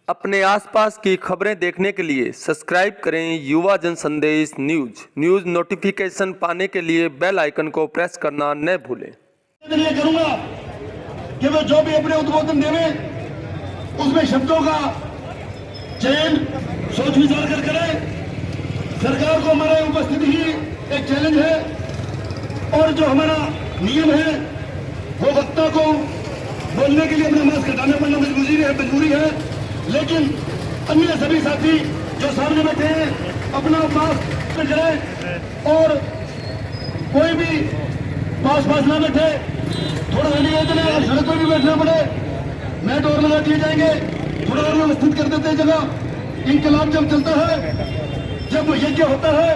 अपने आसपास की खबरें देखने के लिए सब्सक्राइब करें युवा जन संदेश न्यूज नोटिफिकेशन पाने के लिए बेल आइकन को प्रेस करना न भूलें। ये करूंगा कि वे जो भी अपने उद्बोधन देवे उसमें शब्दों का चयन सोच विचार कर करें। सरकार को हमारा उपस्थिति ही एक चैलेंज है और जो हमारा नियम है वो वक्ता को बोलने के लिए अपना मास्क हटाना पड़ना मजबूरी है, लेकिन अन्य सभी साथी जो सामने बैठे हैं अपना मास्क करें और कोई भी पास ना बैठे। थोड़ा निवेदन है, सड़क पर भी बैठना पड़े, मैट और लगा दिए जाएंगे, थोड़ा और व्यवस्थित कर देते हैं जगह। इंकलाब जब चलता है, जब यज्ञ होता है,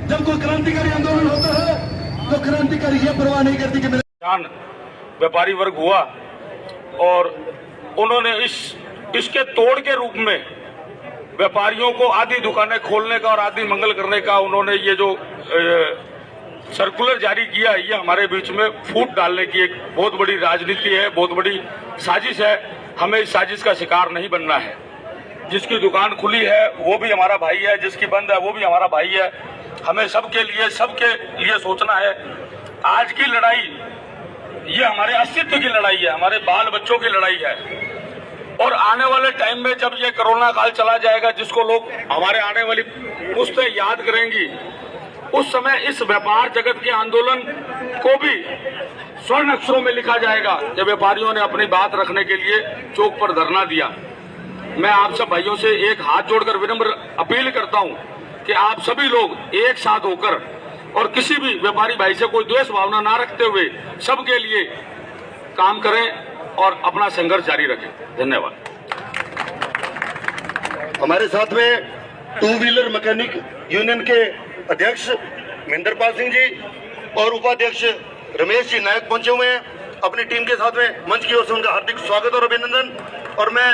जब कोई क्रांतिकारी आंदोलन होता है तो क्रांतिकारी ये परवाह नहीं करती कि मेरे व्यापारी वर्ग हुआ और उन्होंने इसके तोड़ के रूप में व्यापारियों को आधी दुकानें खोलने का और आधी मंगल करने का उन्होंने ये जो सर्कुलर जारी किया, ये हमारे बीच में फूट डालने की एक बहुत बड़ी राजनीति है, बहुत बड़ी साजिश है। हमें इस साजिश का शिकार नहीं बनना है। जिसकी दुकान खुली है वो भी हमारा भाई है, जिसकी बंद है वो भी हमारा भाई है। हमें सबके लिए सोचना है। आज की लड़ाई ये हमारे अस्तित्व की लड़ाई है, हमारे बाल बच्चों की लड़ाई है। और आने वाले टाइम में जब ये कोरोना काल चला जाएगा, जिसको लोग हमारे आने वाली पुश्तें याद करेंगी, उस समय इस व्यापार जगत के आंदोलन को भी स्वर्ण अक्षरों में लिखा जाएगा कि व्यापारियों ने अपनी बात रखने के लिए चौक पर धरना दिया। मैं आप सब भाइयों से एक हाथ जोड़कर विनम्र अपील करता हूं कि आप सभी लोग एक साथ होकर और किसी भी व्यापारी भाई से कोई द्वेष भावना ना रखते हुए सबके लिए काम करें और अपना संघर्ष जारी रखें। धन्यवाद। हमारे साथ में टू व्हीलर मैकेनिक यूनियन के अध्यक्ष महेंद्रपाल सिंह जी और उपाध्यक्ष रमेश जी नायक पहुंचे हुए हैं अपनी टीम के साथ में। मंच की ओर से उनका हार्दिक स्वागत और अभिनंदन। और मैं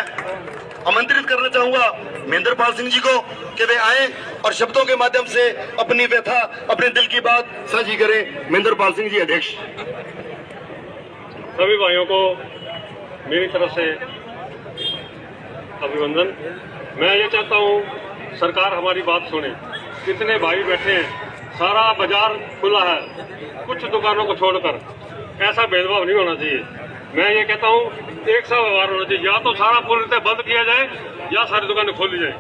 आमंत्रित करना चाहूंगा महेंद्रपाल सिंह जी को कि वे आए और शब्दों के माध्यम से अपनी व्यथा, अपने दिल की बात साझी करें। महेंद्रपाल सिंह जी अध्यक्ष। सभी भाइयों को मेरी तरफ से अभिनंदन। मैं ये चाहता हूँ सरकार हमारी बात सुने। कितने भाई बैठे हैं, सारा बाजार खुला है, कुछ दुकानों को छोड़कर। ऐसा भेदभाव नहीं होना चाहिए। मैं ये कहता हूँ एक सा व्यवहार होना चाहिए। या तो सारा पूरी बंद किया जाए या सारी दुकानें खोली जाए।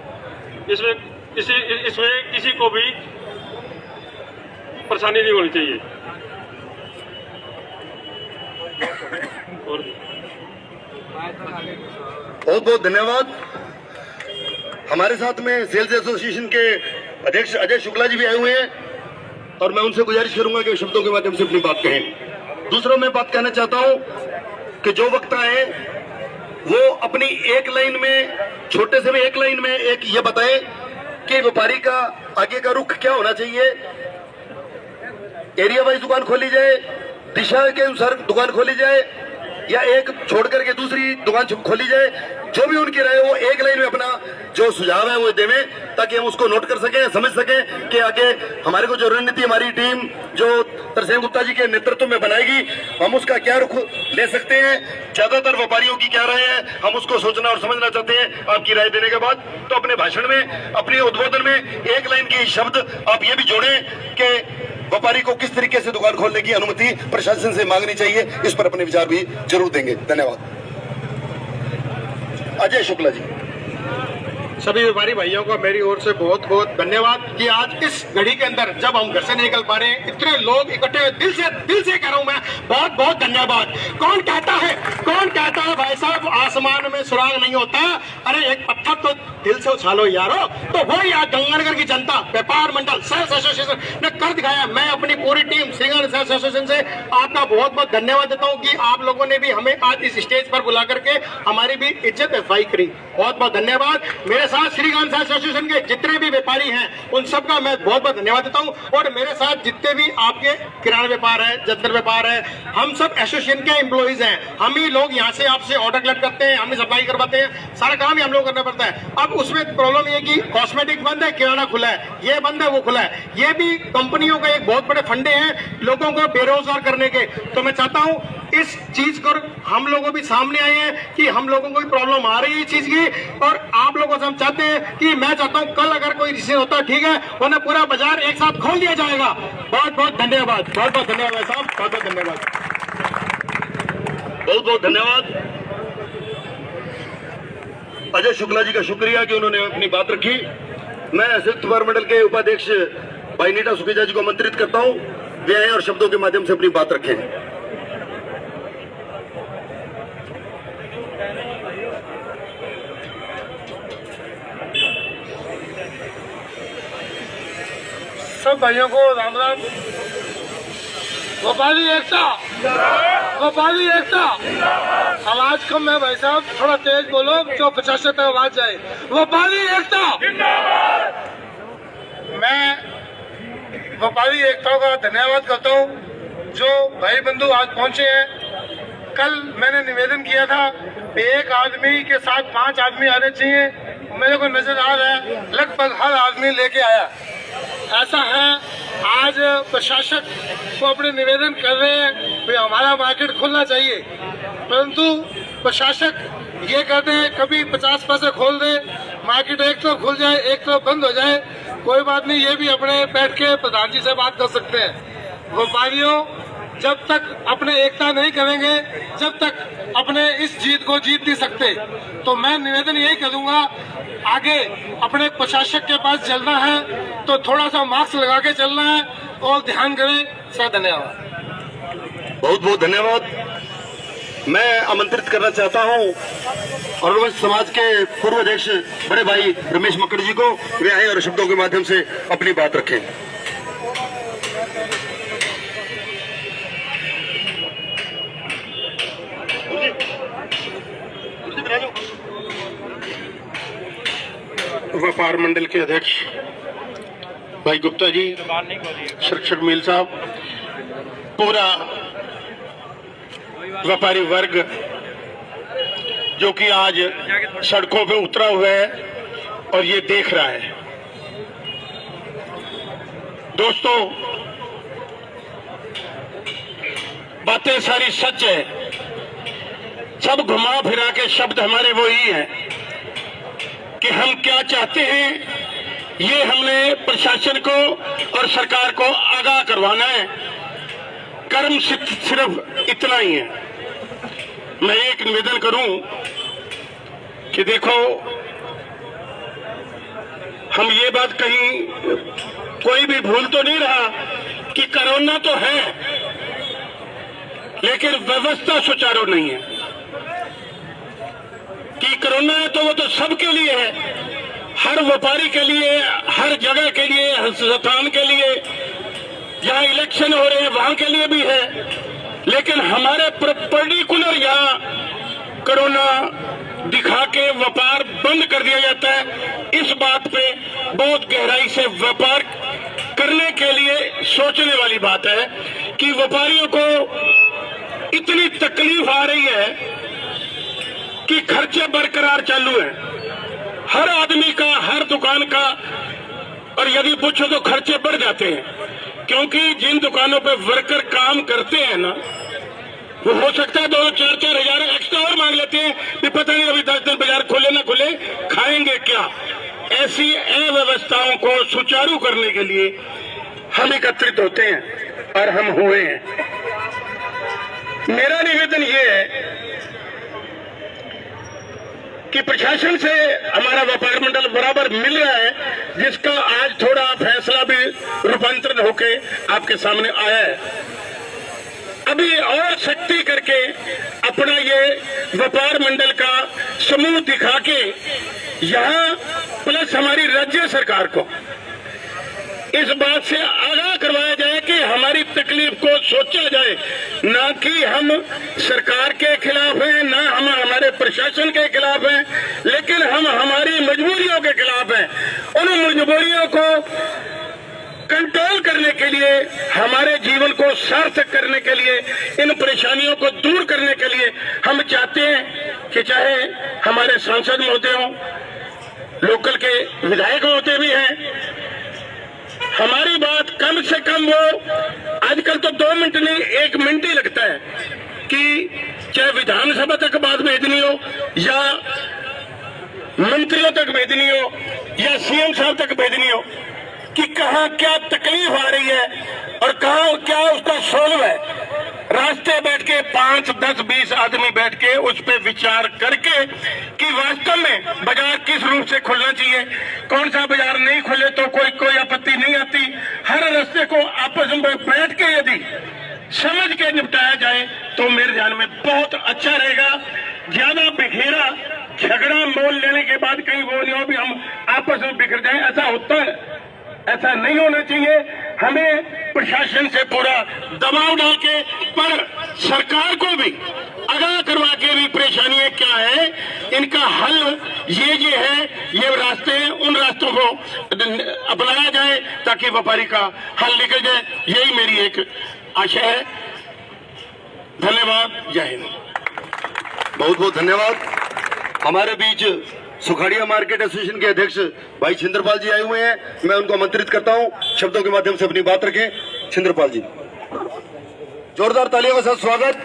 इसमें किसी को भी परेशानी नहीं होनी चाहिए। बहुत बहुत धन्यवाद। हमारे साथ में सेल्स एसोसिएशन के अध्यक्ष अजय शुक्ला जी भी आए हुए हैं और मैं उनसे गुजारिश करूंगा कि शब्दों के माध्यम से अपनी बात कहें। दूसरा मैं बात कहना चाहता हूं कि जो वक्ता है वो अपनी एक लाइन में, छोटे से भी एक लाइन में एक ये बताएं कि व्यापारी का आगे का रुख क्या होना चाहिए। एरिया वाइज दुकान खोली जाए, दिशा के अनुसार दुकान खोली जाए, या एक छोड़ करके दूसरी दुकान खोली जाए। जो भी उनकी राय वो एक लाइन में अपना जो सुझाव है वो देवें ताकि हम उसको नोट कर सकें, समझ सकें कि आगे हमारे को जो रणनीति हमारी टीम जो तरसेम गुप्ता जी के नेतृत्व में बनाएगी, हम उसका क्या रुख ले सकते हैं। ज्यादातर व्यापारियों की क्या राय है, हम उसको सोचना और समझना चाहते हैं। आपकी राय देने के बाद तो अपने भाषण में, अपने उद्बोधन में एक लाइन की शब्द आप ये भी जोड़ें कि व्यापारी को किस तरीके से दुकान खोलने की अनुमति प्रशासन से मांगनी चाहिए। इस पर अपने विचार भी जरूर देंगे। धन्यवाद। अजय शुक्ला जी। सभी व्यापारी भाइयों को मेरी ओर से बहुत बहुत धन्यवाद कि आज इस घड़ी के अंदर जब हम घर से निकल पा रहे हैं, इतने लोग इकट्ठे हुए, दिल से कह रहा हूं मैं बहुत बहुत धन्यवाद। कौन कहता है भाई साहब आसमान में सुराग नहीं होता। अरे एक पत्थर तो दिल से उछालो यारो। तो वो यार गंगानगर की जनता, व्यापार मंडल, सेल्स एसोसिएशन ने कर दिखाया। मैं अपनी पूरी टीम श्रीगंज सेल्स एसोसिएशन से आपका बहुत बहुत धन्यवाद देता हूँ कि आप लोगों ने भी हमें आज इस स्टेज पर बुला करके हमारी भी इज्जत अफवाई करी। बहुत बहुत धन्यवाद। मेरे साथ श्रीगंज एसोसिएशन के जितने भी व्यापारी हैं उन सबका मैं बहुत बहुत धन्यवाद देता हूं। और मेरे साथ जितने भी आपके किराना व्यापार है, जनरल व्यापार है, हम सब एसोसिएशन के एम्प्लॉइज हैं। हम ही लोग यहाँ से आपसे ऑर्डर कलेक्ट करते हैं, हम ही सप्लाई करवाते हैं, सारा काम ही हम लोग करना पड़ता है। अब उसमें प्रॉब्लम ये कि कॉस्मेटिक बंद है, किराना खुला है, ये बंद है, वो खुला है। ये भी कंपनियों का एक बहुत बड़े फंडे हैं लोगों को बेरोजगार करने के। तो मैं चाहता हूं इस चीज को हम लोगों भी सामने आए हैं कि हम लोगों को भी प्रॉब्लम आ रही है इस चीज की, और आप लोगों से हम चाहते हैं कि मैं चाहता हूं कल अगर कोई डिसीजन होता है ठीक है, वरना पूरा बाजार एक साथ खोल दिया जाएगा। बहुत बहुत धन्यवाद, बहुत बहुत धन्यवाद साहब, बहुत बहुत धन्यवाद, बहुत बहुत धन्यवाद अजय शुक्ला जी का शुक्रिया कि उन्होंने अपनी बात रखी। मैं संयुक्त व्यापार मंडल के उपाध्यक्ष भाई नीटा सुखेजा जी को आमंत्रित करता हूं, वे आए और शब्दों के माध्यम से अपनी बात रखें। सब भाइयों को राम राम। व्यापारी एकता, व्यापारी एकता। आवाज कम है भाई साहब, थोड़ा तेज बोलो जो 50 तक आवाज जाए। व्यापारी एकता। मैं व्यापारी एकता का धन्यवाद करता हूँ जो भाई बंधु आज पहुंचे हैं। कल मैंने निवेदन किया था एक आदमी के साथ 5 आदमी आने चाहिए, मेरे को नजर आ रहा है लगभग हर आदमी लेके आया। ऐसा है, आज प्रशासक को अपने निवेदन कर रहे हैं कि हमारा मार्केट खुलना चाहिए, परंतु प्रशासक ये कहते हैं कभी 50 पैसे खोल दे, मार्केट एक तरफ खुल जाए एक तरफ बंद हो जाए। कोई बात नहीं, ये भी अपने बैठ के प्रधान जी से बात कर सकते हैं। व्यापारियों जब तक अपने एकता नहीं करेंगे, जब तक अपने इस जीत को जीत नहीं सकते, तो मैं निवेदन यही करूंगा आगे अपने प्रशासक के पास चलना है तो थोड़ा सा मास्क लगा के चलना है और ध्यान करें। सर धन्यवाद। बहुत बहुत धन्यवाद। मैं आमंत्रित करना चाहता हूं और समाज के पूर्व अध्यक्ष बड़े भाई रमेश मक्कड़ जी को, वे आए और शब्दों के माध्यम से अपनी बात रखें। व्यापार मंडल के अध्यक्ष भाई गुप्ता जी, शिक्षक मील साहब, पूरा व्यापारी वर्ग जो कि आज सड़कों पे उतरा हुआ है और ये देख रहा है। दोस्तों, बातें सारी सच है, सब घुमा फिरा के शब्द हमारे वो ही हैं कि हम क्या चाहते हैं। ये हमने प्रशासन को और सरकार को आगाह करवाना है। कर्म सिर्फ इतना ही है। मैं एक निवेदन करूं कि देखो, हम ये बात कहीं कोई भी भूल तो नहीं रहा कि कोरोना तो है, लेकिन व्यवस्था सुचारू नहीं है। कि कोरोना है तो वो तो सबके लिए है, हर व्यापारी के लिए, हर जगह के लिए, हर स्थान के लिए, जहां इलेक्शन हो रहे हैं वहां के लिए भी है। लेकिन हमारे पर्टिकुलर यहाँ कोरोना दिखा के व्यापार बंद कर दिया जाता है। इस बात पे बहुत गहराई से व्यापार करने के लिए सोचने वाली बात है कि व्यापारियों को इतनी तकलीफ आ रही है कि खर्चे बरकरार चालू हैं, हर आदमी का, हर दुकान का, और यदि पूछो तो खर्चे बढ़ जाते हैं। क्योंकि जिन दुकानों पे वर्कर काम करते हैं ना, वो हो सकता है 2-4 हजार एक्स्ट्रा और मांग लेते हैं कि पता नहीं अभी 10 दिन बाजार खुले ना खुले, खाएंगे क्या। ऐसी अव्यवस्थाओं को सुचारू करने के लिए हम एकत्रित होते हैं और हम हुए हैं। मेरा निवेदन ये है कि प्रशासन से हमारा व्यापार मंडल बराबर मिल रहा है, जिसका आज थोड़ा फैसला भी रूपांतरण होके आपके सामने आया है। अभी और सख्ती करके अपना ये व्यापार मंडल का समूह दिखा के यहाँ प्लस हमारी राज्य सरकार को इस बात से आगाह करवाया जाए कि हमारी तकलीफ को सोचा जाए, ना कि हम सरकार के खिलाफ हैं, ना हम हमारे प्रशासन के खिलाफ हैं, लेकिन हम हमारी मजबूरियों के खिलाफ हैं। उन मजबूरियों को कंट्रोल करने के लिए, हमारे जीवन को सार्थक करने के लिए, इन परेशानियों को दूर करने के लिए हम चाहते हैं कि चाहे हमारे सांसद महोदय हों, लोकल के विधायक महोदय भी हैं, हमारी बात कम से कम वो आजकल तो 2 मिनट नहीं 1 मिनट ही लगता है कि विधानसभा तक बात भेजनी हो या मंत्रियों तक भेजनी हो या सीएम साहब तक भेजनी हो कि कहाँ क्या तकलीफ आ रही है और कहाँ क्या उसका सोल्व है, रास्ते बैठ के 5, 10, 20 आदमी बैठ के उस पे विचार करके कि वास्तव में बाजार किस रूप से खुलना चाहिए, कौन सा बाजार नहीं खुले तो कोई आपत्ति नहीं आती। हर रास्ते को आपस में बैठ के यदि समझ के निपटाया जाए तो मेरे ध्यान में बहुत अच्छा रहेगा। ज्यादा बिखेरा झगड़ा मोल लेने के बाद कहीं वो नहीं हो भी हम आपस में बिखर जाए, ऐसा होता है, ऐसा नहीं होना चाहिए। हमें प्रशासन से पूरा दबाव डाल के पर सरकार को भी आगाह करवा के भी परेशानियां क्या है इनका हल ये है, ये रास्ते हैं, उन रास्तों को अपनाया जाए ताकि व्यापारी का हल निकल जाए। यही मेरी एक आशा है। धन्यवाद। जय हिंद। बहुत बहुत धन्यवाद। हमारे बीच सुखाड़िया मार्केट एसोसिएशन के अध्यक्ष भाई छिंदरपाल जी आए हुए हैं। मैं उनको आमंत्रित करता हूं शब्दों के माध्यम से अपनी बात रखें। छिंदरपाल जी, जोरदार तालियों के साथ स्वागत।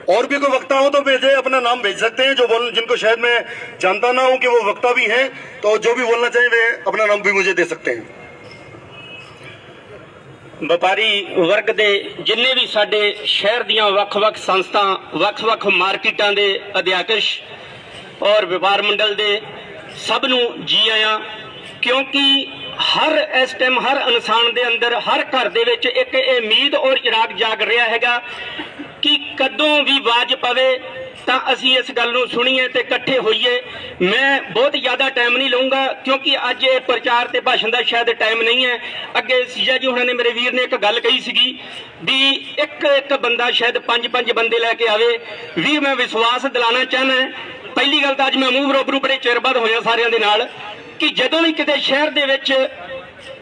और भी कोई वक्ता हो तो भेजे, अपना नाम भेज सकते हैं, जो जिनको शायद मैं जानता ना हूं कि वो वक्ता भी हैं, तो जो भी बोलना चाहें वे अपना नाम भी मुझे दे सकते हैं। ਵਪਾਰੀ ਵਰਗ ਦੇ ਜਿੰਨੇ ਵੀ ਸਾਡੇ ਸ਼ਹਿਰ ਦੀਆਂ ਵੱਖ-ਵੱਖ ਸੰਸਥਾ, ਵੱਖ-ਵੱਖ ਮਾਰਕੀਟਾਂ ਦੇ ਅਧਿਆਕਸ਼ ਔਰ ਵਪਾਰ ਮੰਡਲ ਦੇ ਸਭ ਨੂੰ ਜੀ ਆਇਆਂ, ਕਿਉਂਕਿ ਹਰ ਇਸ ਟਾਈਮ ਹਰ ਇਨਸਾਨ ਦੇ ਅੰਦਰ ਹਰ ਘਰ ਦੇ ਵਿੱਚ ਇੱਕ ਉਮੀਦ ਔਰ ਇਰਾਕ ਜਾਗ ਰਿਹਾ ਹੈਗਾ ਕਿ ਕਦੋਂ ਵੀ ਆਵਾਜ਼ ਪਵੇ ਤਾਂ ਅਸੀਂ ਇਸ ਗੱਲ ਨੂੰ ਸੁਣੀਏ ਤੇ ਇਕੱਠੇ ਹੋਈਏ। ਮੈਂ ਬਹੁਤ ਜ਼ਿਆਦਾ ਟਾਈਮ ਨਹੀਂ ਲਵਾਂਗਾ ਕਿਉਂਕਿ ਅੱਜ ਇਹ ਪ੍ਰਚਾਰ ਤੇ ਭਾਸ਼ਣ ਦਾ ਸ਼ਾਇਦ ਟਾਈਮ ਨਹੀਂ ਹੈ। ਅੱਗੇ ਸੀਜਾ ਜੀ ਹੁਣਾਂ ਨੇ ਮੇਰੇ ਵੀਰ ਨੇ ਇੱਕ ਗੱਲ ਕਹੀ ਸੀਗੀ ਵੀ ਇੱਕ ਬੰਦਾ ਸ਼ਾਇਦ 5 ਬੰਦੇ ਲੈ ਕੇ ਆਵੇ। ਵੀ ਮੈਂ ਵਿਸ਼ਵਾਸ ਦਿਲਾਣਾ ਚਾਹੁੰਦਾ, ਪਹਿਲੀ ਗੱਲ ਤਾਂ ਅੱਜ ਮੈਂ ਮੂੰਹ ਰੋਬਰੂ ਬੜੇ ਚਿਰ ਬਾਅਦ ਹੋਇਆ ਸਾਰਿਆਂ ਦੇ ਨਾਲ ਕਿ ਜਦੋਂ ਵੀ ਕਿਤੇ ਸ਼ਹਿਰ ਦੇ ਵਿੱਚ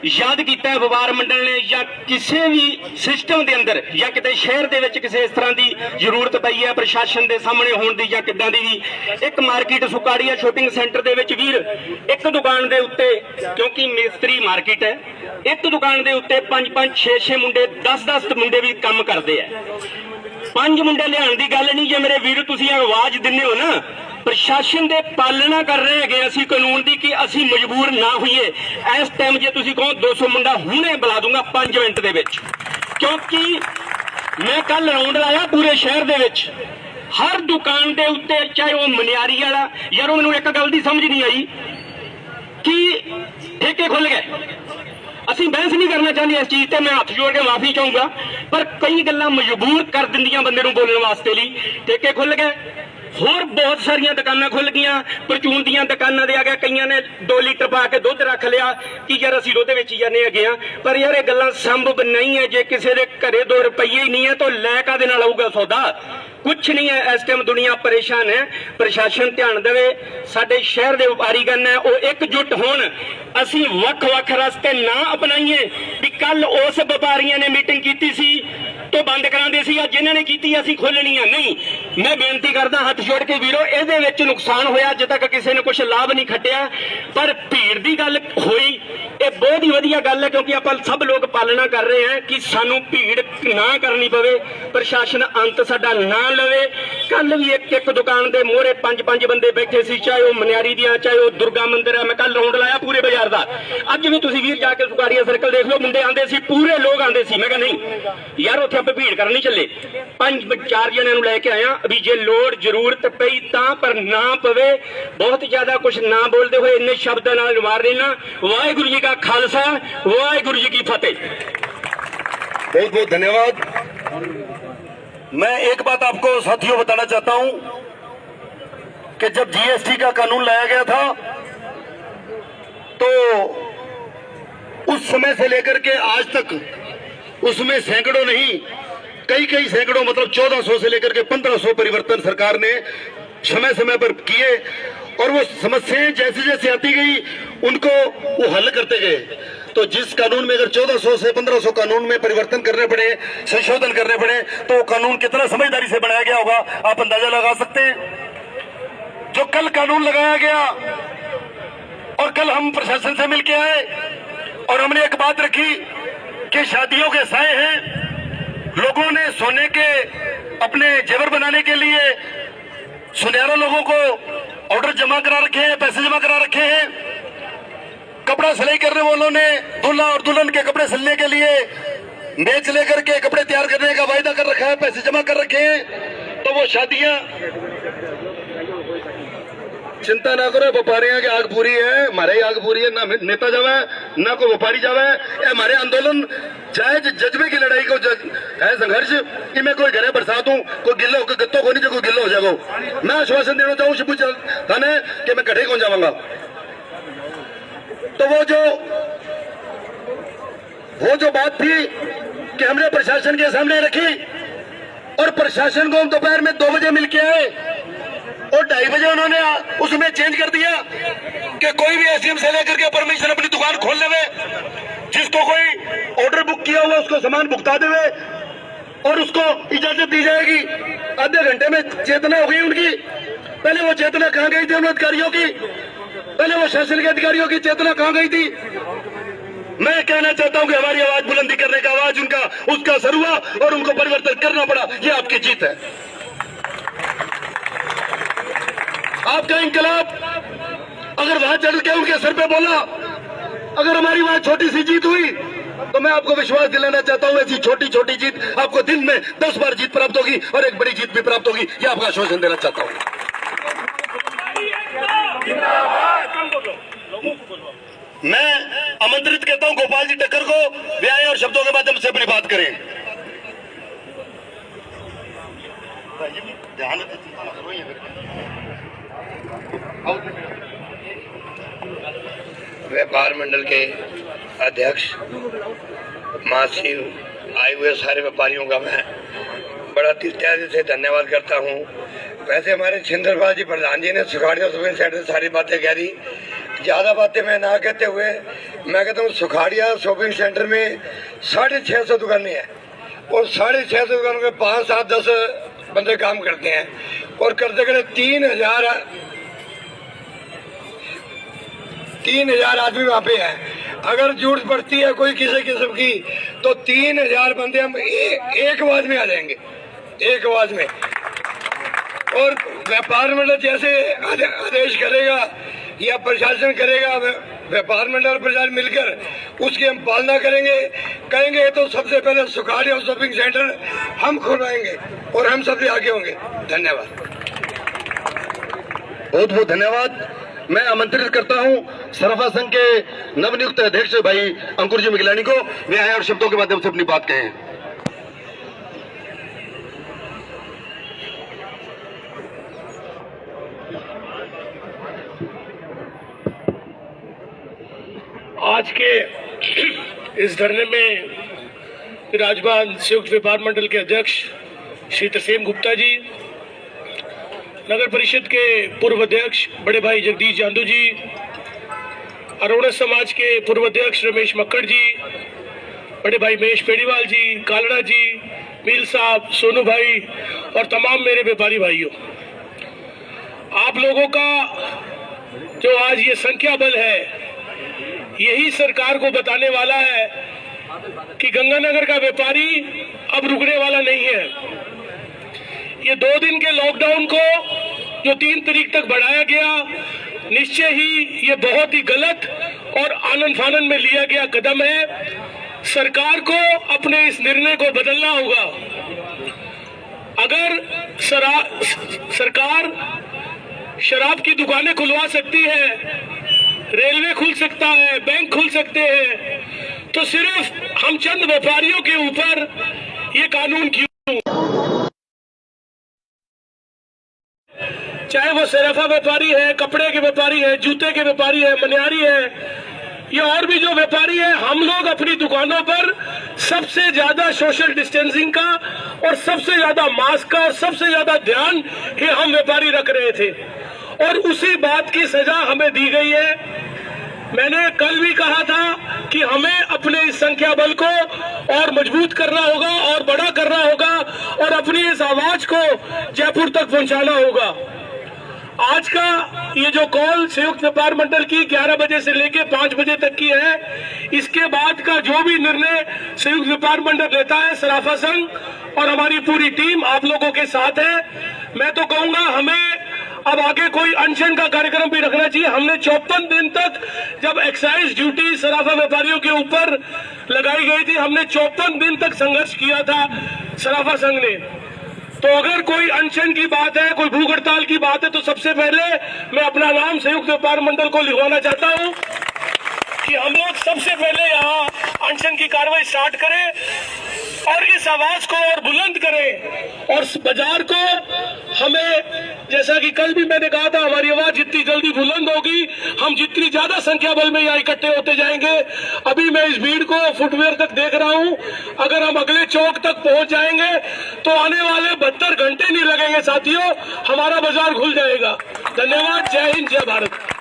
याद किया व्यापार मंडल ने या किसी भी सिस्टम के अंदर या किसी शहर के विच किसी इस तरह की जरूरत पई है प्रशासन के सामने होने की या किदां दी भी, एक मार्केट सुकाड़िया शॉपिंग सेंटर के विच वीर एक दुकान के उत्ते, क्योंकि मिस्त्री मार्केट है, एक दुकान के उत्ते 5-5, 6-6 मुंडे 10-10 मुंडे भी काम करते हैं। 5 मुंडे लियाण की गल नहीं, जे मेरे वीर तुसीं आवाज दिंदे हो ना, प्रशासन दे पालना कर रहे हैं असी कानून की कि असी मजबूर ना होइए। इस टाइम जे तुसीं कहो 200 मुंडा हुणे बुला दूंगा 5 मिनट दे विच, क्योंकि मैं कल राउंड लाया पूरे शहर दे विच, हर दुकान दे उत्ते चाहे वो मनियारी वाला, यार मैनूं एक गल दी समझ नहीं आई कि ठेके खुल गए। ਅਸੀਂ बहस नहीं करना चाहते इस चीज़ से, मैं हाथ जोड़ के माफी चाहूंगा, पर कई गल्लां मजबूर कर दिंदियां बंदे नूं बोलण वास्ते लई। ठेके खुल गए, होर बहुत सारिया दुकाना खुल गई, परचून दियां दुकानां दे आ गए, कईयां ने 2 लीटर पा के दुध रख लिया कि यार असीं दुध वेची जाने हैगे आ, पर यार ये गल्लां संभव नहीं है। जे किसी दे घरे 2 रुपये ही नहीं है तो लै काहदे नाल आऊगा सौदा, कुछ नहीं है। इस टाइम दुनिया परेशान है, प्रशासन ध्यान देवे, साडे शहर दे व्यापारीगण है वो एकजुट होण, असीं वख-वख रस्ते ना अपनाईए। भी कल उस व्यापारियों ने मीटिंग की सी तो बंद करांदे सी, जिन्हां ने कीती असीं खोलणी है नहीं। मैं बेनती करदा हाथ जोड़ के वीरो, इहदे विच नुकसान होया, अजे तक किसी ने कुछ लाभ नहीं खट्टिया, पर भीड़ की गल होई, ये बहुत ही वधिया गल है, क्योंकि आपां सब लोग पालना कर रहे हैं कि सानू भीड़ ना करनी पवे, प्रशासन अंत साडा ना लवे। कल भी एक दुकान के मोहरे 5-5 बंदे बैठे सी, चाहे वो मनियारी दियां, चाहे वो दुर्गा मंदिर है। मैं कल राउंड लाया पूरे बाजार का, अज भी तुसीं वीर जाके सुकाड़िया सर्कल देख लो, मुंडे आंदे सी, पूरे लोग आंदे सी। मैं कहा नहीं यार उत्थे आपां भीड़ करनी चले, 5-4 जणिਆਂ ਨੂੰ लैके आया भी जे लोड़ जरूरत पई तां, पर ना पवे। बहुत ज्यादा कुछ ना बोलते हुए इन्ने शब्दां नाल मार देना। वाहिगुरू जी का खालसा, वाहिगुरू जी की फतेह। बहुत बहुत धन्यवाद। मैं एक बात आपको साथियों बताना चाहता हूं कि जब जीएसटी का कानून लाया गया था तो उस समय से लेकर के आज तक उसमें सैकड़ों नहीं, कई सैकड़ों, मतलब 1400 से लेकर के 1500 परिवर्तन सरकार ने समय समय पर किए, और वो समस्याएं जैसे जैसे आती गई उनको वो हल करते गए। तो जिस कानून में अगर 1400 से 1500 कानून में परिवर्तन करने पड़े, संशोधन करने पड़े, तो वो कानून कितना समझदारी से बनाया गया होगा आप अंदाजा लगा सकते हैं। जो कल कानून लगाया गया और कल हम प्रशासन से मिलके आए और हमने एक बात रखी कि शादियों के साए हैं, लोगों ने सोने के अपने जेवर बनाने के लिए सुनहरे लोगों को ऑर्डर जमा करा रखे हैं, पैसे जमा करा रखे हैं। कपड़ा सिलाई करने वालों ने दूल्हा और दुल्हन के कपड़े सिलने के लिए मेज लेकर के कपड़े तैयार करने का वायदा कर रखा है, पैसे जमा कर रखे हैं। तो वो शादियां, चिंता ना करो, व्यापारियों की आग पूरी है, हमारे आग पूरी है। ना नेता जावे ना कोई व्यापारी जावे, हमारे आंदोलन चाहे जज्बे की लड़ाई को है संघर्ष कि मैं कोई घरे बरसात हूं, कोई गिल्ला होकर गत्तो को नहीं, कोई गिल्ला हो जाएगा। मैं आश्वासन देना चाहूँ शिबू थाने कि मैं कठे कौन जाऊंगा। तो वो जो बात थी कि हमने प्रशासन के सामने रखी और प्रशासन को हम दोपहर में 2 बजे मिलके आए और 2:30 बजे उन्होंने उसमें चेंज कर दिया कि कोई भी एसडीएम से लेकर के परमिशन अपनी दुकान खोल लेवे, जिसको कोई ऑर्डर बुक किया हुआ उसको सामान भुगता देवे और उसको इजाजत दी जाएगी। आधे घंटे में चेतना हो गई उनकी। पहले वो चेतना कहां गई थी उन अधिकारियों की? पहले वो शासन के अधिकारियों की चेतना कहां गई थी? मैं कहना चाहता हूं कि हमारी आवाज बुलंदी करने का आवाज उसका असर हुआ और उनको परिवर्तन करना पड़ा। ये आपकी जीत है, आपका इंकलाब। अगर वहां चल के उनके सर पे बोला, अगर हमारी वहां छोटी सी जीत हुई, तो मैं आपको विश्वास दिलाना चाहता हूं ऐसी छोटी छोटी जीत आपको दिन में 10 बार जीत प्राप्त होगी और एक बड़ी जीत भी प्राप्त होगी। ये आपका आश्वासन देना चाहता हूं। मैं आमंत्रित करता हूं गोपाल जी टक्कर को, वे आए और शब्दों के माध्यम से अपनी बात करें। व्यापार मंडल के अध्यक्ष, महासचिव, आए हुए सारे व्यापारियों का मैं बड़ा तहे से धन्यवाद करता हूं। वैसे हमारे छिंदरपाल जी प्रधान जी ने सुखाड़िया शॉपिंग सेंटर से सारी बातें कह दी, ज़्यादा बातें मैं ना कहते हुए मैं कहता हूँ सुखाड़िया शॉपिंग सेंटर में 650 दुकानें हैं और 650 दुकानों में 5, 7, 10 बंदे काम करते हैं और करते करते 3,000 आदमी वहाँ पे है। अगर जरूरत पड़ती है कोई किसी किस्म की तो 3,000 बंदे हम एक आवाज में आ जाएंगे, एक आवाज में। और व्यापार मंडल जैसे आदेश करेगा या प्रशासन करेगा, व्यापार मंडल और प्रशासन मिलकर उसकी हम पालना करेंगे। कहेंगे तो सबसे पहले सुखाड़िया शॉपिंग सेंटर हम खुलवाएंगे और हम सबसे आगे होंगे। धन्यवाद, बहुत बहुत धन्यवाद। मैं आमंत्रित करता हूं सराफा संघ के नवनियुक्त अध्यक्ष भाई अंकुर जी मिगलानी को, वे आए और शब्दों के माध्यम से अपनी बात कहें। आज के इस धरने में विराजमान संयुक्त व्यापार मंडल के अध्यक्ष श्री तरसेम गुप्ता जी, नगर परिषद के पूर्व अध्यक्ष बड़े भाई जगदीश जांदू जी, अरोड़ा समाज के पूर्व अध्यक्ष रमेश मक्कड़ जी, बड़े भाई महेश पेड़ीवाल जी, कालड़ा जी, मील साहब, सोनू भाई और तमाम मेरे व्यापारी भाइयों, आप लोगों का जो आज ये संख्या बल है यही सरकार को बताने वाला है कि गंगानगर का व्यापारी अब रुकने वाला नहीं है। ये 2 दिन के लॉकडाउन को जो 3 तारीख तक बढ़ाया गया, निश्चय ही ये बहुत ही गलत और आनन फानन में लिया गया कदम है। सरकार को अपने इस निर्णय को बदलना होगा। अगर सरकार शराब की दुकानें खुलवा सकती है, रेलवे खुल सकता है, बैंक खुल सकते हैं, तो सिर्फ हम चंद व्यापारियों के ऊपर ये कानून क्यों? चाहे वो सराफा व्यापारी है, कपड़े के व्यापारी है, जूते के व्यापारी है, मनियारी है या और भी जो व्यापारी है, हम लोग अपनी दुकानों पर सबसे ज्यादा सोशल डिस्टेंसिंग का और सबसे ज्यादा मास्क का और सबसे ज्यादा ध्यान ये हम व्यापारी रख रहे थे और उसी बात की सजा हमें दी गई है। मैंने कल भी कहा था कि हमें अपने इस संख्या बल को और मजबूत करना होगा और बड़ा करना होगा और अपनी इस आवाज को जयपुर तक पहुंचाना होगा। आज का ये जो कॉल संयुक्त व्यापार मंडल की 11 बजे से लेकर 5 बजे तक की है, इसके बाद का जो भी निर्णय संयुक्त व्यापार मंडल लेता है, सराफा संघ और हमारी पूरी टीम आप लोगों के साथ है। मैं तो कहूंगा हमें अब आगे कोई अनशन का कार्यक्रम भी रखना चाहिए। हमने 54 दिन तक, जब एक्साइज ड्यूटी सराफा व्यापारियों के ऊपर लगाई गई थी, हमने 54 दिन तक संघर्ष किया था सराफा संघ ने। तो अगर कोई अनशन की बात है, कोई भूख हड़ताल की बात है, तो सबसे पहले मैं अपना नाम संयुक्त व्यापार मंडल को लिखवाना चाहता हूं कि हम लोग सबसे पहले यहाँ अनशन की कार्रवाई स्टार्ट करें और इस आवाज को और बुलंद करें और बाजार को हमें, जैसा कि कल भी मैंने कहा था, हमारी आवाज जितनी जल्दी बुलंद होगी, हम जितनी ज्यादा संख्या बल में यहाँ इकट्ठे होते जाएंगे। अभी मैं इस भीड़ को फुटवेयर तक देख रहा हूँ, अगर हम अगले चौक तक पहुंच जाएंगे तो आने वाले 72 घंटे नहीं लगेंगे साथियों, हमारा बाजार खुल जाएगा। धन्यवाद। जय हिंद, जय भारत।